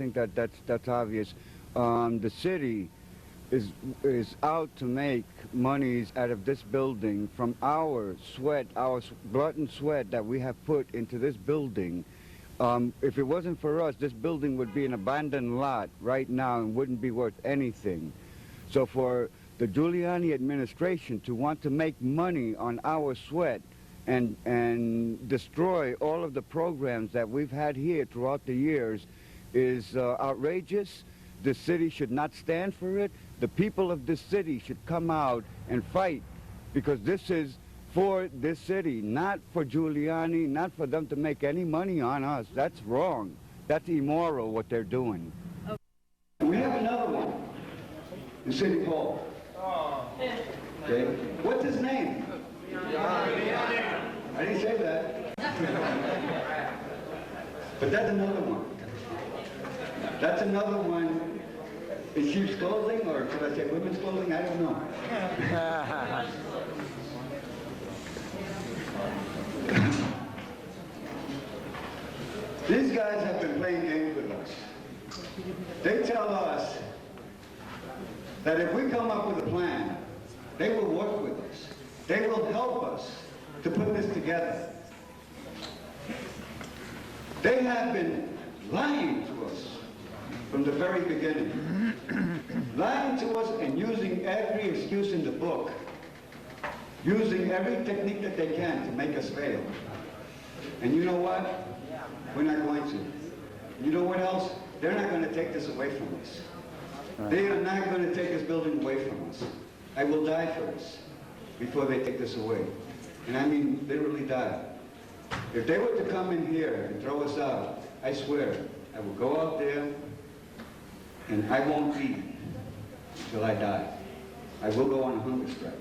think that that's obvious. The city is out to make monies out of this building from our sweat, our blood and sweat that we have put into this building. If it wasn't for us, this building would be an abandoned lot right now and wouldn't be worth anything. So for the Giuliani administration to want to make money on our sweat and destroy all of the programs that we've had here throughout the years is outrageous. The city should not stand for it. The people of this city should come out and fight, because this is for this city, not for Giuliani, not for them to make any money on us. That's wrong. That's immoral what they're doing. Okay. We have another one in City Hall. Okay. What's his name? I didn't say that. But that's another one. That's another one. Is sheep's clothing, or should I say women's clothing? I don't know. These guys have been playing games with us. They tell us that if we come up with a plan, they will work with us. They will help us to put this together. They have been lying to us from the very beginning. Lying to us and using every excuse in the book. Using every technique that they can to make us fail. And you know what? We're not going to. You know what else? They're not going to take this away from us. They are not going to take this building away from us. I will die for this before they take this away. And I mean literally die. If they were to come in here and throw us out, I swear, I will go out there and I won't eat until I die. I will go on a hunger strike.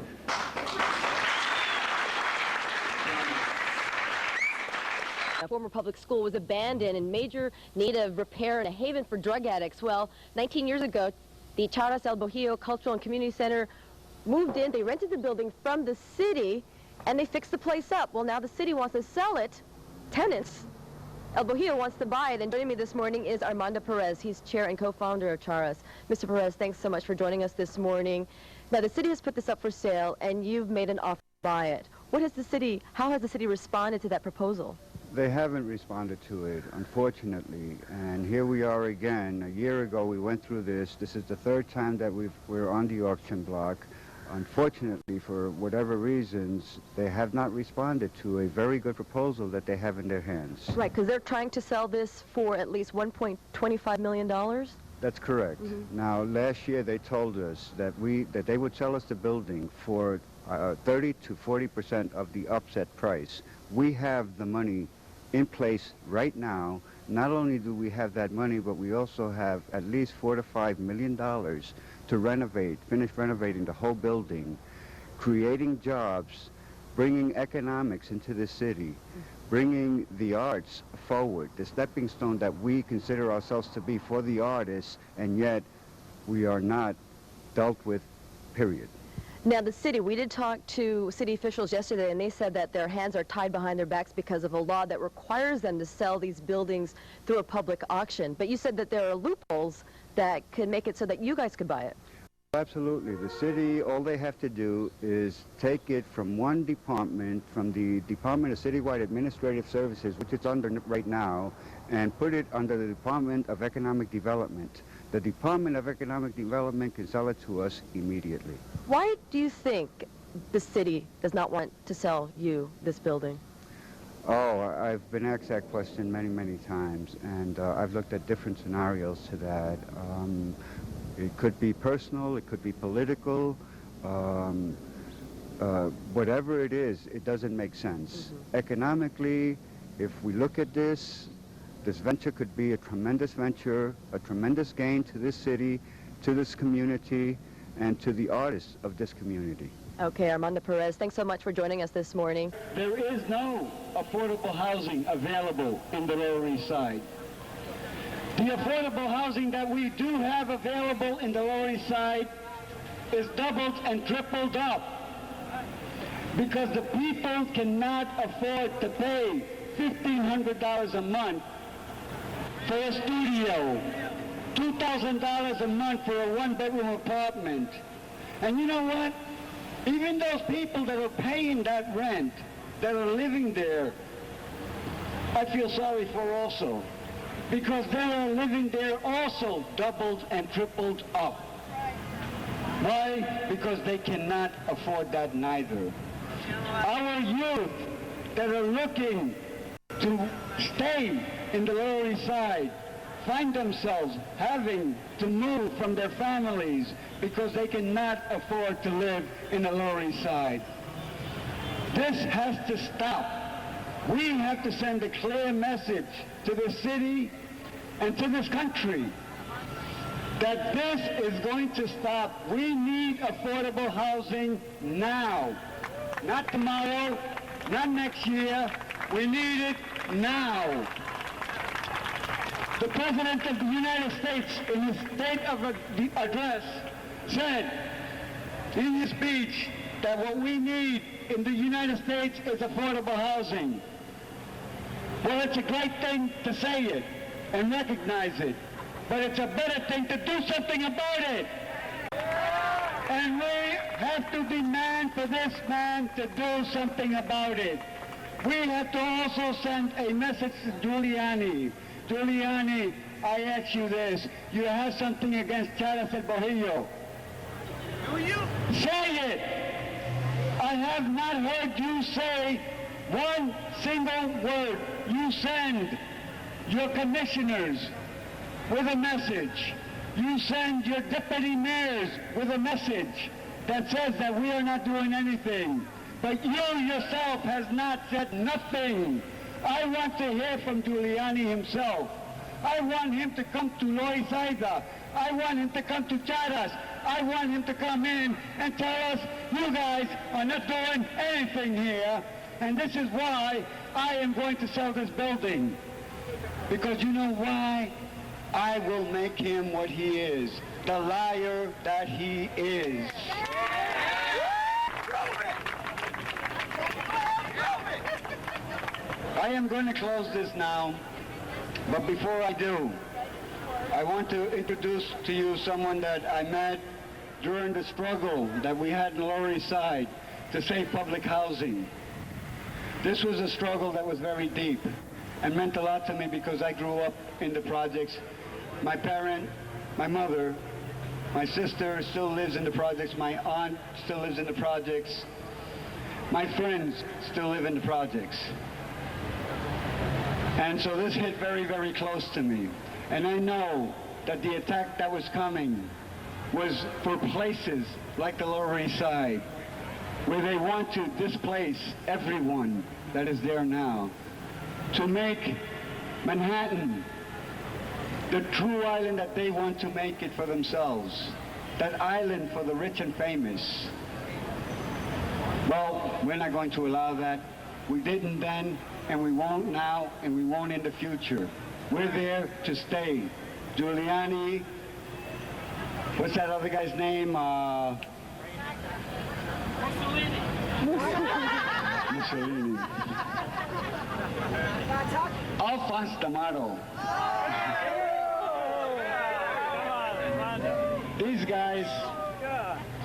A former public school was abandoned in major need of repair and a haven for drug addicts. Well, 19 years ago, the Charas El Bojillo Cultural and Community Center moved in. They rented the building from the city, and they fixed the place up. Well, now the city wants to sell it. Tenants, El Bojillo wants to buy it. And joining me this morning is Armando Perez. He's chair and co-founder of Charas. Mr. Perez, thanks so much for joining us this morning. Now, the city has put this up for sale, and you've made an offer to buy it. How has the city responded to that proposal? They haven't responded to it, unfortunately, and here we are again. A year ago we went through this. This is the third time that we're on the auction block. Unfortunately, for whatever reasons, they have not responded to a very good proposal that they have in their hands. Right, because they're trying to sell this for at least $1.25 million? That's correct. Mm-hmm. Now, last year they told us that they would sell us the building for 30 to 40% of the upset price. We have the money in place right now. Not only do we have that money, but we also have at least $4 to $5 million to finish renovating the whole building, creating jobs, bringing economics into the city, bringing the arts forward, the stepping stone that we consider ourselves to be for the artists, and yet we are not dealt with, period. Now, the city, we did talk to city officials yesterday, and they said that their hands are tied behind their backs because of a law that requires them to sell these buildings through a public auction. But you said that there are loopholes that could make it so that you guys could buy it. Absolutely. The city, all they have to do is take it from one department, from the Department of Citywide Administrative Services, which it's under right now, and put it under the Department of Economic Development. The Department of Economic Development can sell it to us immediately. Why do you think the city does not want to sell you this building? Oh, I've been asked that question many, many times, and I've looked at different scenarios to that. It could be personal, it could be political, whatever it is, it doesn't make sense. Mm-hmm. Economically, if we look at this venture could be a tremendous venture, a tremendous gain to this city, to this community, and to the artists of this community. Okay, Armando Perez, thanks so much for joining us this morning. There is no affordable housing available in the Lower East Side. The affordable housing that we do have available in the Lower East Side is doubled and tripled up because the people cannot afford to pay $1,500 a month for a studio, $1,000 a month for a one-bedroom apartment. And you know what? Even those people that are paying that rent, that are living there, I feel sorry for also. Because they are living there also doubled and tripled up. Why? Because they cannot afford that neither. Our youth that are looking to stay in the Lower East Side find themselves having to move from their families because they cannot afford to live in the Lower East Side. This has to stop. We have to send a clear message to the city and to this country that this is going to stop. We need affordable housing now. Not tomorrow, not next year. We need it now. The President of the United States, in his State of the Address, said in his speech that what we need in the United States is affordable housing. Well, it's a great thing to say it and recognize it, but it's a better thing to do something about it. And we have to demand for this man to do something about it. We have to also send a message to Giuliani. Giuliani, I ask you this. You have something against Charles El Bojillo. Do you? Say it. I have not heard you say one single word. You send your commissioners with a message. You send your deputy mayors with a message that says that we are not doing anything. But you yourself has not said nothing. I want to hear from Giuliani himself. I want him to come to Loisaida. I want him to come to Charas. I want him to come in and tell us, you guys are not doing anything here. And this is why I am going to sell this building. Because you know why? I will make him what he is, the liar that he is. I am going to close this now, but before I do, I want to introduce to you someone that I met during the struggle that we had in the Lower East Side to save public housing. This was a struggle that was very deep and meant a lot to me because I grew up in the projects. My parent, my mother, my sister still lives in the projects. My aunt still lives in the projects. My friends still live in the projects. And so this hit very, very close to me. And I know that the attack that was coming was for places like the Lower East Side, where they want to displace everyone that is there now, to make Manhattan the true island that they want to make it for themselves, that island for the rich and famous. Well, we're not going to allow that. We didn't then, and we won't now, and we won't in the future. We're there to stay. Giuliani, what's that other guy's name? Mussolini. Alphonse D'Amato. These guys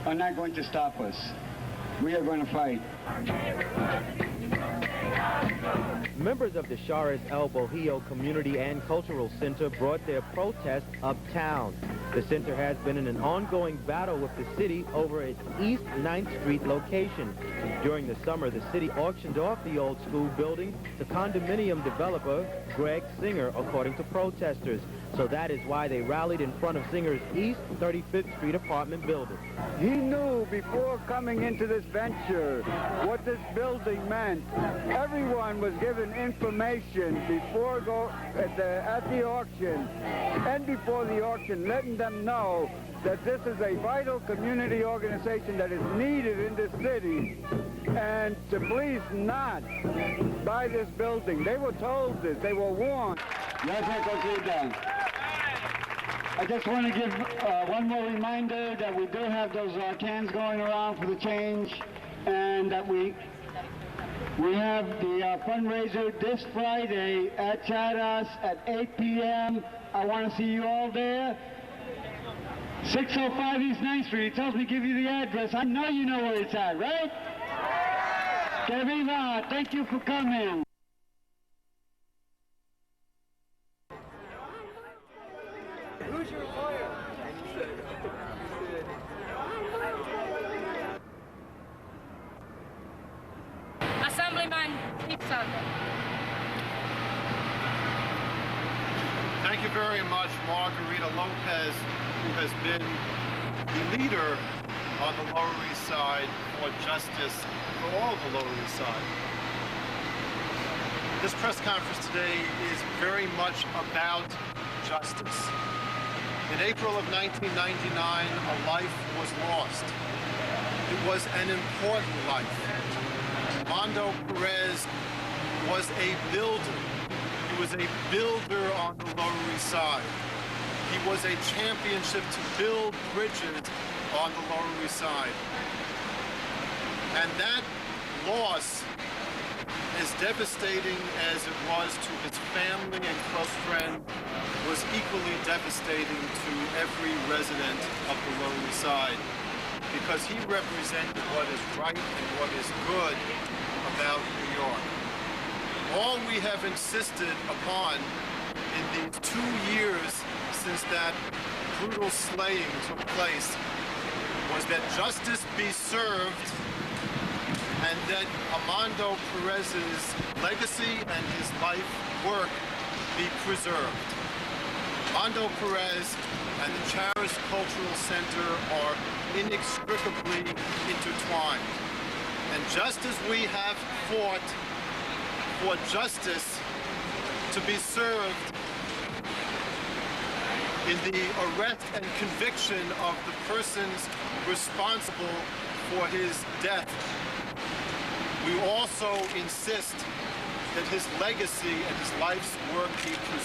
are not going to stop us. We are going to fight. Members of the Charles El Bojillo Community and Cultural Center brought their protest uptown. The center has been in an ongoing battle with the city over its East 9th Street location. During the summer, the city auctioned off the old school building to condominium developer Greg Singer, according to protesters. So that is why they rallied in front of Singer's East 35th Street apartment building. He knew before coming into this venture what this building meant. Everyone was given information before at the auction and before the auction, letting them know that this is a vital community organization that is needed in this city, and to please not buy this building. They were told this. They were warned. I just want to give one more reminder that we do have those cans going around for the change, and that we have the fundraiser this Friday at Charas at 8 p.m. I want to see you all there. 605 East 9th Street. He tells me to give you the address. I know you know where it's at, right? Que viva! Thank you for coming. Who's your lawyer? Assemblyman Dixon. Thank you very much, Margarita Lopez, who has been the leader on the Lower East Side for justice for all of the Lower East Side. This press conference today is very much about justice. In April of 1999, a life was lost. It was an important life. Armando Perez was a builder. He was a builder on the Lower East Side. He was a championship to build bridges on the Lower East Side. And that loss, as devastating as it was to his family and close friend, was equally devastating to every resident of the Lower East Side, because he represented what is right and what is good about New York. All we have insisted upon in these 2 years since that brutal slaying took place was that justice be served and that Armando Perez's legacy and his life work be preserved. Armando Perez and the Charis Cultural Center are inextricably intertwined. And just as we have fought for justice to be served in the arrest and conviction of the persons responsible for his death, we also insist that his legacy and his life's work be preserved.